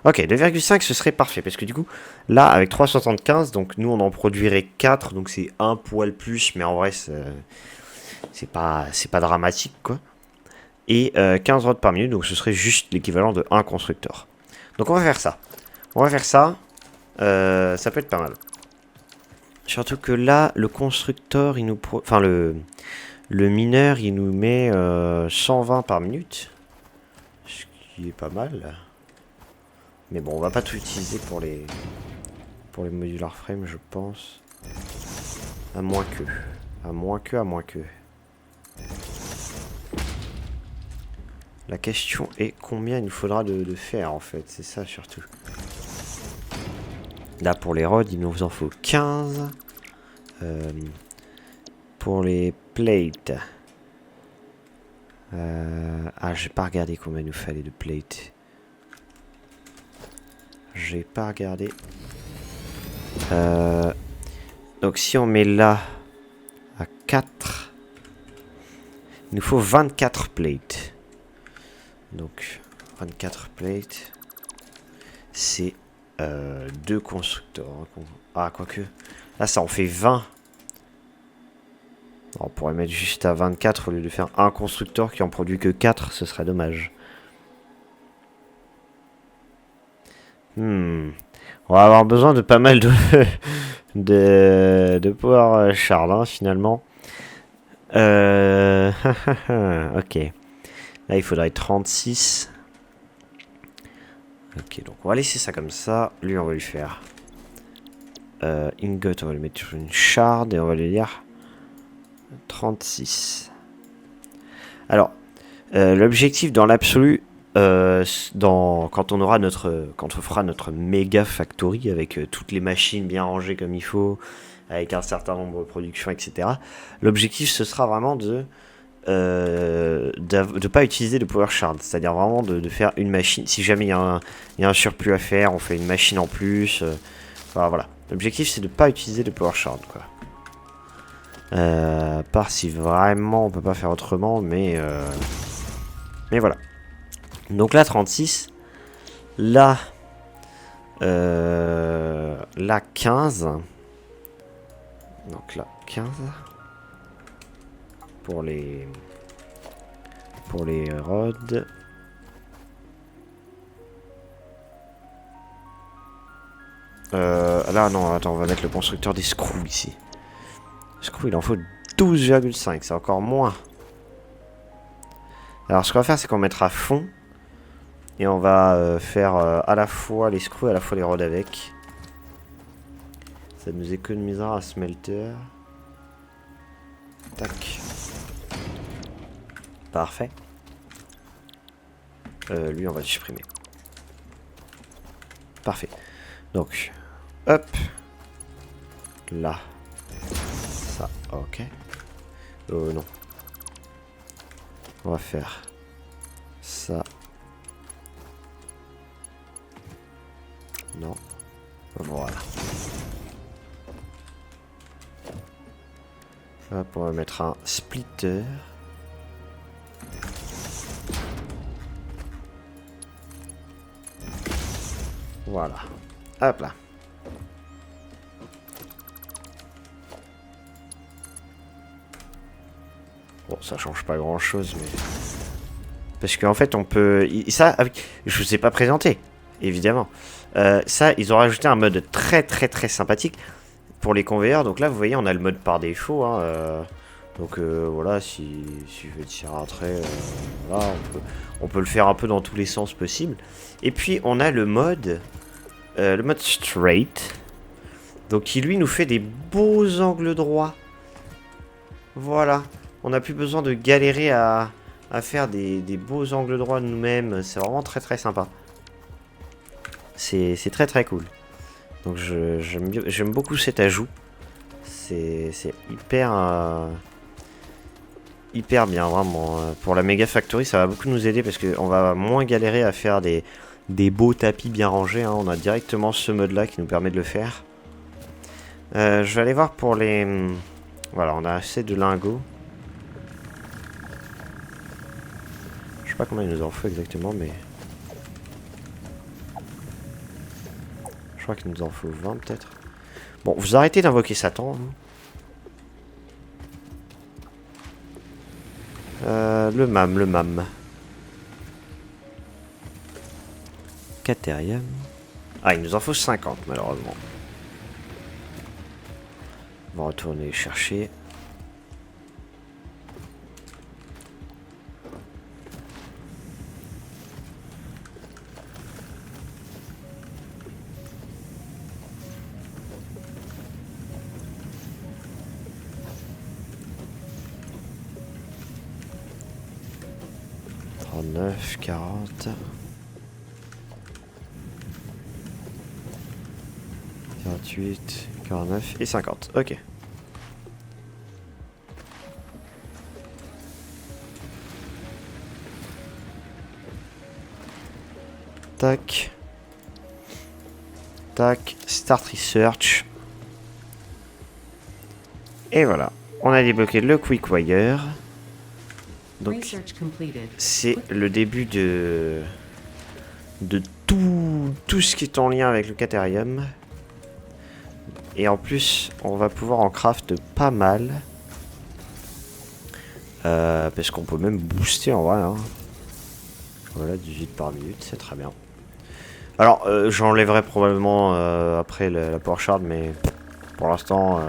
Ok, 2,5 ce serait parfait. Parce que du coup, là, avec 3,75, donc nous, on en produirait 4. Donc c'est un poil plus. Mais en vrai, c'est pas dramatique, quoi. Et 15 rods par minute. Donc ce serait juste l'équivalent de 1 constructeur. Donc on va faire ça. On va faire ça. Ça peut être pas mal. Surtout que là, le constructeur, il nous... Enfin, le mineur, il nous met 120 par minute. Ce qui est pas mal. Mais bon, on va pas tout utiliser pour les modular frames, je pense. À moins que. À moins que. La question est combien il nous faudra de faire, en fait. C'est ça, surtout. Là, pour les rods, il nous en faut 15. Pour les plates. Ah, j'ai pas regardé combien il nous fallait de plates. J'ai pas regardé. Donc si on met là à 4, il nous faut 24 plates. Donc 24 plates, c'est 2 constructeurs. Ah, quoique. Là, ça en fait 20. On pourrait mettre juste à 24 au lieu de faire un constructeur qui en produit que 4, ce serait dommage. On va avoir besoin de pas mal de power shard, hein, finalement. Ok. Là, il faudrait 36. Ok, donc on va laisser ça comme ça. Lui, on va lui faire ingot, on va lui mettre sur une shard et on va lui dire 36. Alors, l'objectif dans l'absolu, quand on fera notre méga factory avec toutes les machines bien rangées comme il faut, avec un certain nombre de productions, etc. L'objectif, ce sera vraiment de pas utiliser de power shard, c'est-à-dire vraiment de faire une machine. Si jamais il y a un surplus à faire, on fait une machine en plus. Enfin, voilà. L'objectif, c'est de pas utiliser de power shard, quoi. À part si vraiment on peut pas faire autrement, mais voilà. Donc là 36, là 15. Donc là 15 pour les rods. Là non, attends, on va mettre le constructeur des screws ici. Le screw il en faut 12,5, c'est encore moins. Alors ce qu'on va faire, c'est qu'on mettra fond. Et on va faire à la fois les screws et à la fois les rods avec. Ça nous économisera un smelter. Tac. Parfait. Lui, on va le supprimer. Parfait. Donc, hop. Là. Ça, ok. Non. On va faire ça. Non. Voilà. Hop, on va mettre un splitter. Voilà. Hop là. Bon, ça change pas grand chose, mais... Parce qu'en fait, on peut... Ça, je vous ai pas présenté, évidemment. Ça, ils ont rajouté un mode très sympathique pour les conveyeurs. Donc là, vous voyez, on a le mode par défaut. Hein, donc voilà, si je veux tirer un trait, voilà, on peut le faire un peu dans tous les sens possibles. Et puis, on a le mode straight. Donc qui, lui, nous fait des beaux angles droits. Voilà. On n'a plus besoin de galérer à faire des beaux angles droits nous-mêmes. C'est vraiment très sympa. C'est très cool. Donc j'aime beaucoup cet ajout. C'est hyper bien, vraiment. Pour la Mega Factory, ça va beaucoup nous aider parce qu'on va moins galérer à faire des beaux tapis bien rangés. Hein. On a directement ce mode-là qui nous permet de le faire. Je vais aller voir pour les... Voilà, on a assez de lingots. Je sais pas combien il nous en faut exactement, mais... Je crois qu'il nous en faut 20 peut-être. Bon, vous arrêtez d'invoquer Satan. Hein. Le MAM. Caterium. Ah, il nous en faut 50 malheureusement. On va retourner chercher. Neuf, 40, 48, 49 et 50. Ok. Tac. Tac. Start Research. Et voilà. On a débloqué le Quick Wire. Donc, c'est le début de tout ce qui est en lien avec le Caterium. Et en plus, on va pouvoir en craft pas mal. Parce qu'on peut même booster en vrai. Hein. Voilà, 18 par minute, c'est très bien. Alors, j'enlèverai probablement après la Power Shard, mais pour l'instant,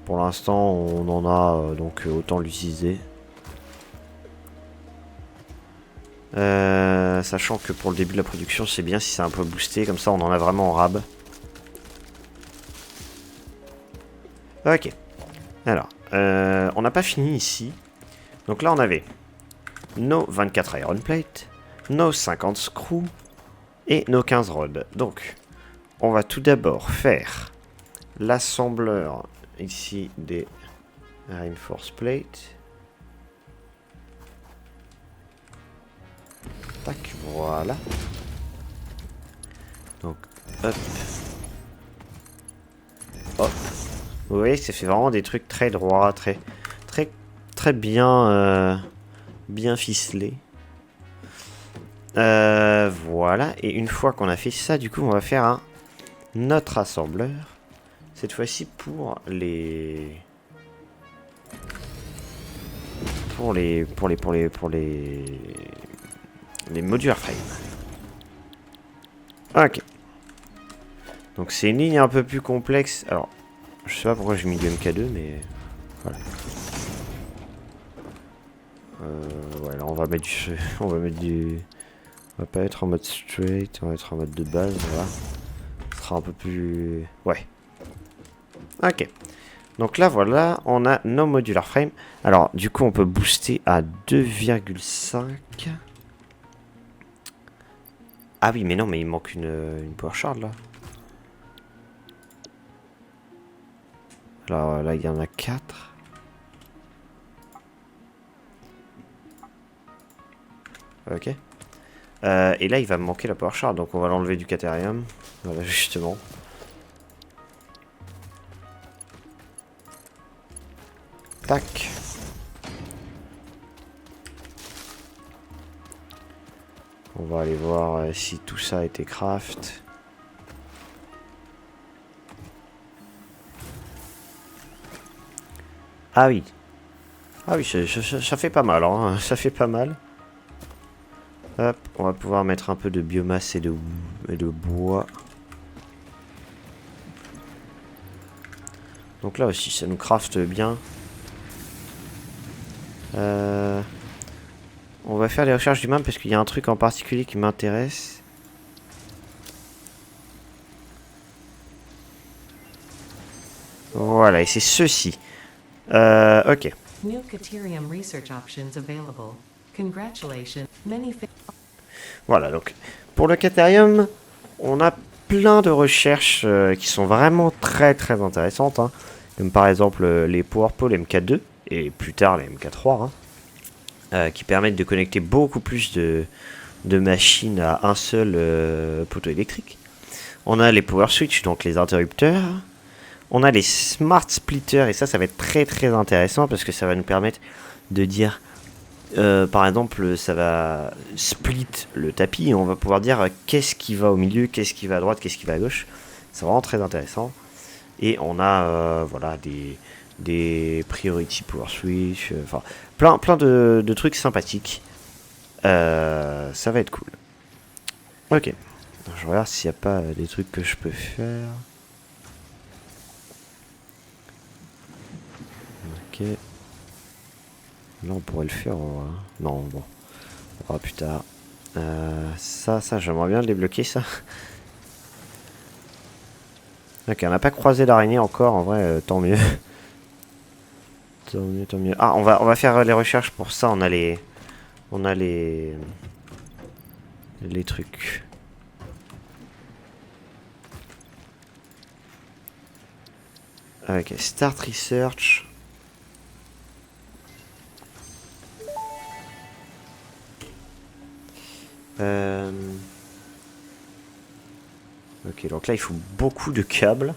on en a, donc autant l'utiliser. Sachant que pour le début de la production, c'est bien si c'est un peu boosté, comme ça on en a vraiment en rab. Ok. Alors, on n'a pas fini ici. Donc là, on avait nos 24 Iron Plate, nos 50 screws et nos 15 rods. Donc, on va tout d'abord faire l'assembleur ici des Reinforce Plate. Tac, voilà. Donc, hop. Hop. Vous voyez, ça fait vraiment des trucs très droits, très bien, bien ficelés. Voilà. Et une fois qu'on a fait ça, du coup, on va faire notre assembleur. Cette fois-ci pour les modular frame. Ok. Donc c'est une ligne un peu plus complexe. Alors, je sais pas pourquoi j'ai mis du MK2, mais voilà. Ouais, là on va mettre du, on va pas être en mode straight, on va être en mode de base, voilà. Ce sera un peu plus, ouais. Ok. Donc là, voilà, on a nos modular frame. Alors, du coup, on peut booster à 2,5. Ah oui, mais non, mais il manque une power shard, là. Alors là, il y en a 4. Ok. Et là, il va me manquer la power shard, donc on va l'enlever du Caterium. Voilà, justement. Tac. On va aller voir si tout ça a été craft. Ah oui. Ah oui, ça fait pas mal, hein. Ça fait pas mal. Hop, on va pouvoir mettre un peu de biomasse et de bois. Donc là aussi, ça nous craft bien. On va faire les recherches d'humains parce qu'il y a un truc en particulier qui m'intéresse. Voilà, et c'est ceci. Ok. Voilà, donc pour le Caterium, on a plein de recherches qui sont vraiment très intéressantes. Hein. Comme par exemple les PowerPole MK2 et plus tard les MK3. Hein, qui permettent de connecter beaucoup plus de machines à un seul poteau électrique. On a les power switch, donc les interrupteurs. On a les smart splitters, et ça va être très intéressant parce que ça va nous permettre de dire, par exemple, ça va split le tapis et on va pouvoir dire qu'est-ce qui va au milieu, qu'est-ce qui va à droite, qu'est-ce qui va à gauche. C'est vraiment très intéressant. Et on a voilà des priority power switch, enfin plein de trucs sympathiques. Ça va être cool. Ok. Je regarde s'il n'y a pas des trucs que je peux faire. Ok. Là on pourrait le faire. Non, bon. On verra plus tard. Ça, j'aimerais bien le débloquer ça. Ok, on n'a pas croisé l'araignée encore. En vrai, tant mieux. Tant mieux. Ah, on va faire les recherches pour ça. On a les trucs. Ok, Start Research. Ok, donc là il faut beaucoup de câbles.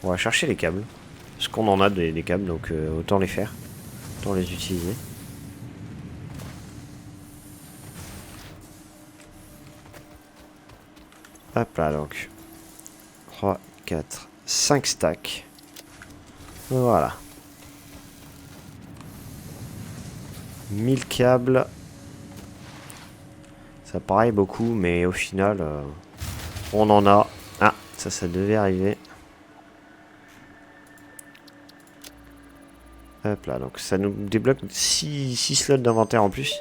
On va chercher les câbles. Parce qu'on en a des câbles, donc autant les faire. Autant les utiliser. Hop là, donc. 3, 4, 5 stacks. Voilà. 1000 câbles. Ça paraît beaucoup, mais au final, on en a. Ah, ça devait arriver. Hop là, donc ça nous débloque 6 slots d'inventaire en plus.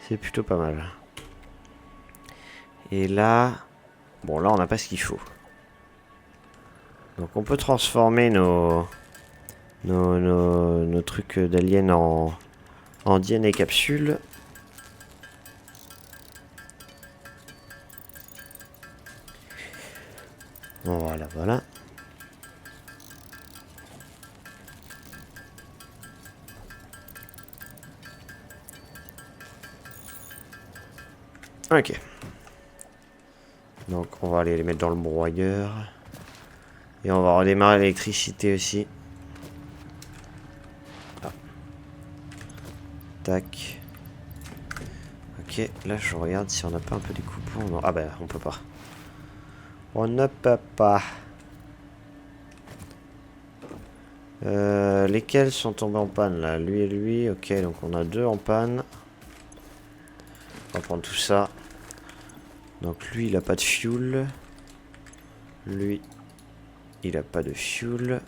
C'est plutôt pas mal. Et là... Bon, là, on n'a pas ce qu'il faut. Donc on peut transformer nos trucs d'aliens en DNA capsules. Voilà, voilà. Ok. Donc on va aller les mettre dans le broyeur. Et on va redémarrer l'électricité aussi. Ah. Tac. Ok, là je regarde si on n'a pas un peu des coupons. Non. Ah bah on peut pas. On ne peut pas. Lesquels sont tombés en panne là? Lui et lui. Ok, donc on a 2 en panne. On va prendre tout ça. Donc lui il a pas de fuel. Lui il a pas de fuel.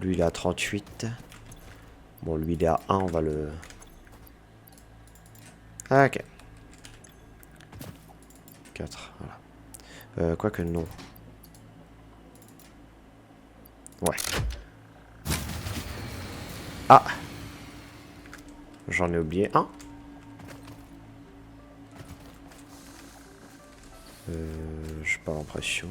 Lui il a 38. Bon lui il est à 1, on va le... Ah, ok. 4, voilà. Quoique non. Ouais. Ah! J'en ai oublié un. J'ai pas l'impression.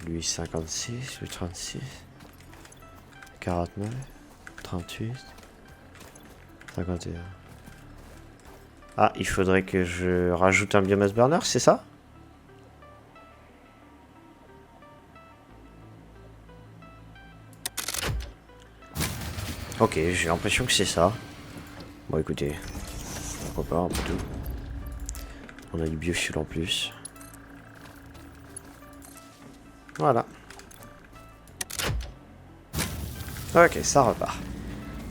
Lui 56, lui 36. 49. 38. 51. Ah, il faudrait que je rajoute un biomass burner, c'est ça? Ok, j'ai l'impression que c'est ça. Bon, écoutez, pourquoi pas, un peu tout. On a du biofuel en plus. Voilà. Ok, ça repart.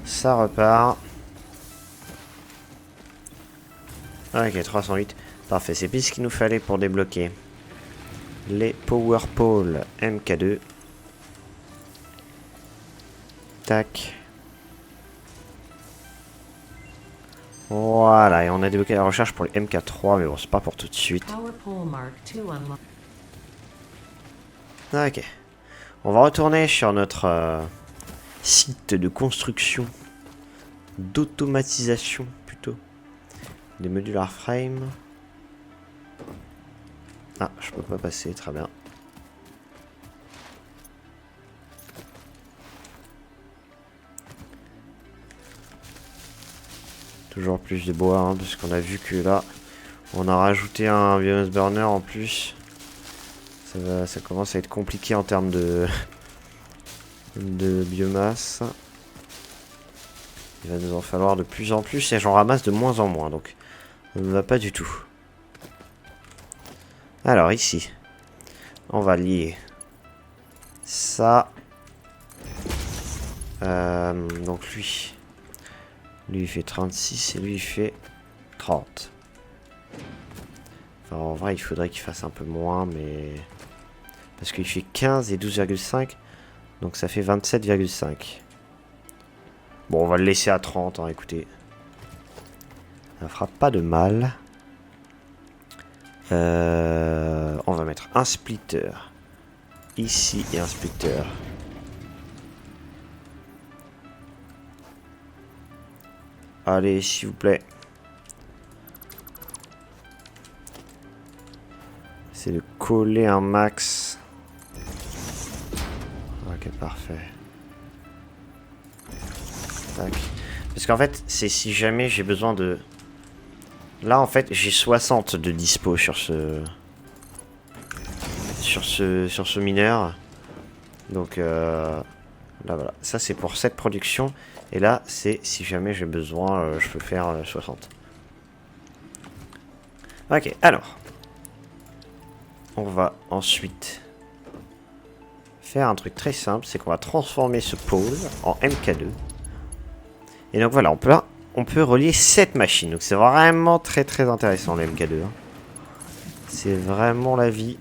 Ça repart. Ok, 308. Parfait, c'est pile ce qu'il nous fallait pour débloquer les Power Pole MK2. Tac. Voilà, et on a débloqué la recherche pour les MK3, mais bon, c'est pas pour tout de suite. Ok. On va retourner sur notre site de construction, d'automatisation plutôt, des modular frame. Ah, je peux pas passer, très bien. Toujours plus de bois, hein, parce qu'on a vu que là, on a rajouté un biomass burner en plus. Ça commence à être compliqué en termes de biomasse. Il va nous en falloir de plus en plus et j'en ramasse de moins en moins, donc ça ne va pas du tout. Alors ici, on va lier ça. Donc lui il fait 36 et lui il fait 30. Enfin en vrai il faudrait qu'il fasse un peu moins, mais... Parce qu'il fait 15 et 12,5. Donc ça fait 27,5. Bon, on va le laisser à 30, hein, écoutez. Ça fera pas de mal. On va mettre un splitter ici et un splitter allez, s'il vous plaît. C'est de coller un max. Ok, parfait. Tac. Parce qu'en fait, c'est si jamais j'ai besoin de... Là, en fait, j'ai 60 de dispo sur ce... Sur ce mineur. Donc, là, voilà. Ça, c'est pour cette production. Et là, c'est si jamais j'ai besoin, je peux faire 60. Ok, alors. On va ensuite faire un truc très simple, c'est qu'on va transformer ce pôle en MK2. Et donc voilà, on peut relier 7 machines. Donc c'est vraiment très très intéressant le MK2. Hein. C'est vraiment la vie.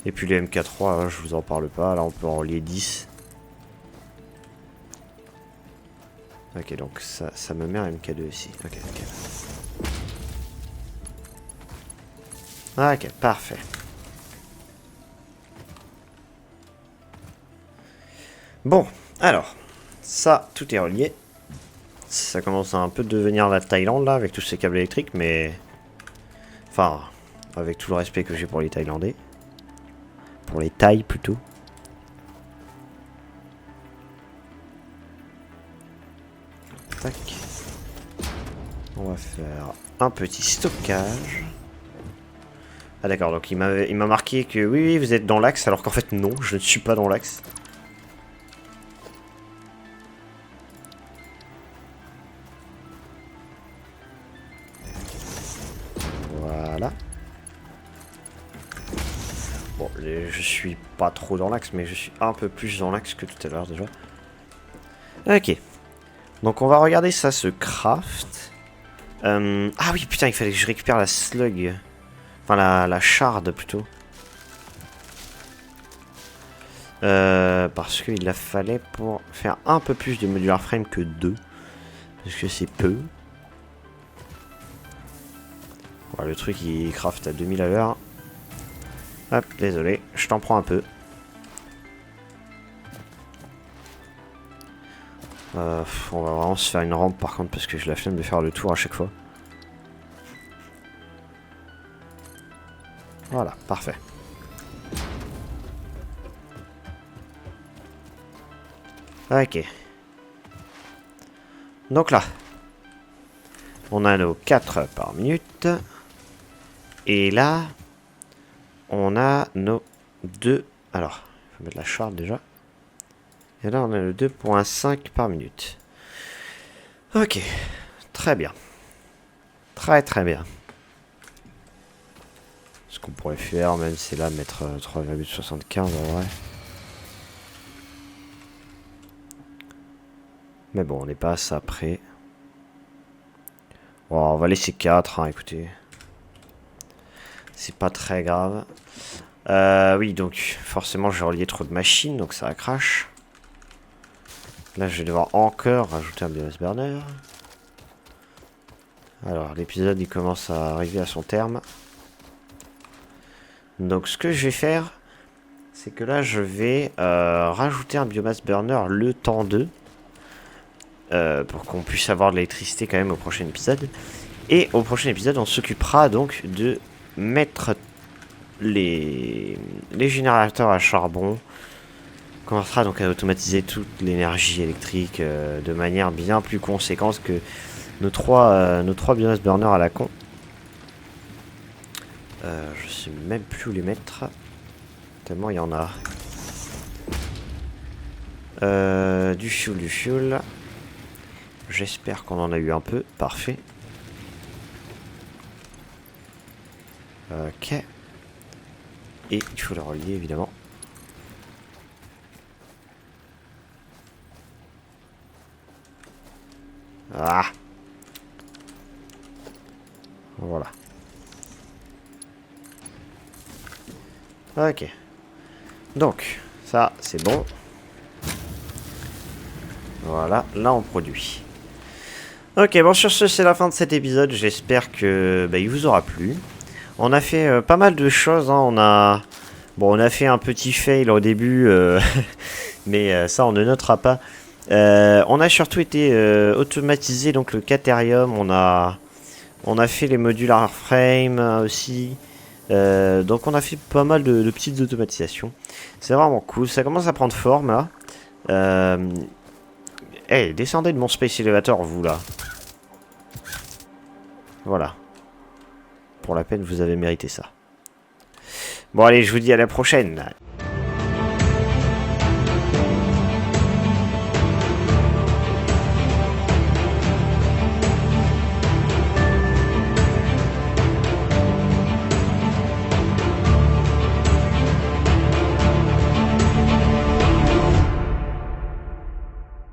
Et puis le MK3, je vous en parle pas. Là, on peut en relier 10. Ok, donc ça me met un MK2 ici. Ok, ok. Ok, parfait. Bon, alors, ça, tout est relié. Ça commence à un peu devenir la Thaïlande, là, avec tous ces câbles électriques, mais... Enfin, avec tout le respect que j'ai pour les Thaïlandais. Pour les Thaïs, plutôt. Tac. On va faire un petit stockage. Ah d'accord, donc il m'a marqué que oui, vous êtes dans l'axe, alors qu'en fait non, je ne suis pas dans l'axe. Voilà. Bon, je suis pas trop dans l'axe, mais je suis un peu plus dans l'axe que tout à l'heure déjà. Ok. Donc on va regarder ça se craft. Ah oui, putain, il fallait que je récupère la slug. Enfin, la shard plutôt. Parce qu'il la fallait pour faire un peu plus de modular frame que 2. Parce que c'est peu. Voilà, le truc il craft à 2000 à l'heure. Hop, désolé, je t'en prends un peu. On va vraiment se faire une rampe par contre parce que j'ai la flemme de faire le tour à chaque fois. Voilà, parfait. Ok. Donc là, on a nos 4 par minute. Et là, on a nos 2. Alors, il faut mettre la charte déjà. Et là, on a le 2.5 par minute. Ok, très bien. Très très bien. Ce qu'on pourrait faire, même c'est là, mettre 3,75 en vrai. Mais bon, on n'est pas à ça près. Bon, on va laisser 4, hein, écoutez. C'est pas très grave. Oui, donc forcément j'ai relié trop de machines, donc ça crash. Là, je vais devoir encore rajouter un biomass burner. Alors, l'épisode il commence à arriver à son terme. Donc, ce que je vais faire, c'est que là, je vais rajouter un biomass burner le temps 2. Pour qu'on puisse avoir de l'électricité quand même au prochain épisode. Et au prochain épisode, on s'occupera donc de mettre les générateurs à charbon. On commencera donc à automatiser toute l'énergie électrique de manière bien plus conséquente que nos trois biomass burners à la con. Je sais même plus où les mettre. Tellement il y en a. Du fuel. J'espère qu'on en a eu un peu. Parfait. Ok. Et il faut le relier évidemment. Ah. Voilà. Ok. Donc, ça, c'est bon. Voilà, là on produit. Ok, bon sur ce, c'est la fin de cet épisode. J'espère que il vous aura plu. On a fait pas mal de choses. Hein. On a fait un petit fail au début, mais ça on ne notera pas. On a surtout été automatisé donc le Caterium. On a fait les modular frame aussi. Donc on a fait pas mal de petites automatisations. C'est vraiment cool. Ça commence à prendre forme là. Hey, descendez de mon Space Elevator, vous là. Voilà. Pour la peine, vous avez mérité ça. Bon allez, je vous dis à la prochaine.